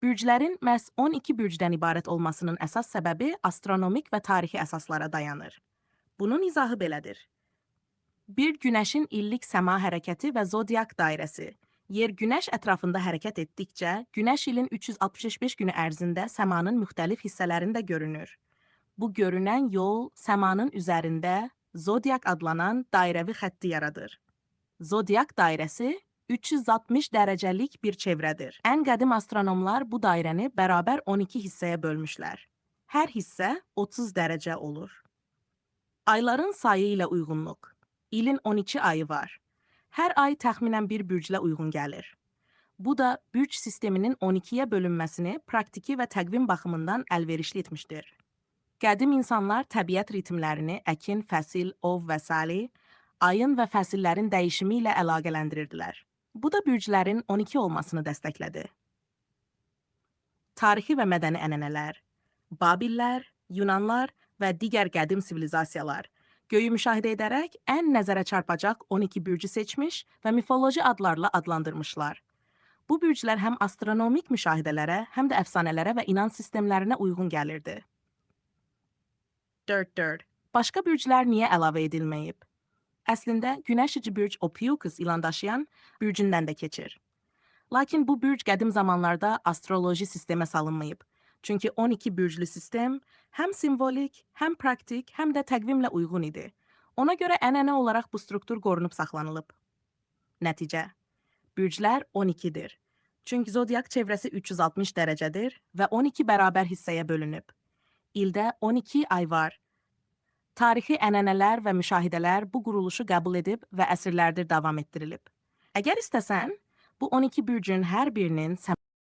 Bürclərin məhz 12 bürcdən ibarət olmasının əsas səbəbi astronomik və tarixi əsaslara dayanır. Bunun izahı belədir. Bir günəşin illik səma hərəkəti və zodiak dairəsi. Yer günəş ətrafında hərəkət etdikcə, günəş ilin 365 günü ərzində səmanın müxtəlif hissələrində görünür. Bu görünən yol səmanın üzərində zodiak adlanan dairəvi xətti yaradır. Zodiak dairəsi 360 dərəcəlik bir çevrədir. Ən qədim astronomlar bu dairəni bərabər 12 hissəyə bölmüşlər. Hər hissə 30 dərəcə olur. Ayların sayı ilə uyğunluq. İlin 12 ayı var. Hər ay təxminən bir bürclə uyğun gəlir. Bu da bürc sisteminin 12-yə bölünməsini praktiki və təqvim baxımından əlverişli etmişdir. Qədim insanlar təbiət ritmlərini əkin, fəsil, ov və s. ayın və fəsillərin dəyişimi ilə əlaqələndirirdilər. Bu da bürclərin 12 olmasını dəstəklədi. Tarixi və mədəni ənənələr. Babillər, Yunanlar və digər qədim sivilizasiyalar göyü müşahidə edərək ən nəzərə çarpacaq 12 bürcü seçmiş və mifoloji adlarla adlandırmışlar. Bu bürclər həm astronomik müşahidələrə, həm də əfsanələrə və inanc sistemlərinə uyğun gəlirdi. 4. Başqa bürclər niyə əlavə edilməyib? Əslində, günəş üzü bürc Ophiuchus ilan daşıyan bürcündən də keçir. Lakin bu bürc qədim zamanlarda astroloji sistemə salınmayıb. Çünki 12 bürclü sistem həm simvolik, həm praktik, həm də təqvimlə uyğun idi. Ona görə ənənə olaraq bu struktur qorunub saxlanılıb. Nəticə: bürclər 12-dir. Çünki zodiak çevrəsi 360 dərəcədir və 12 bərabər hissəyə bölünüb. İldə 12 ay var. Tarixi ənənələr və müşahidələr bu quruluşu qəbul edib və əsrlərdir davam etdirilib. Əgər istəsən, bu 12 bürcün hər birinin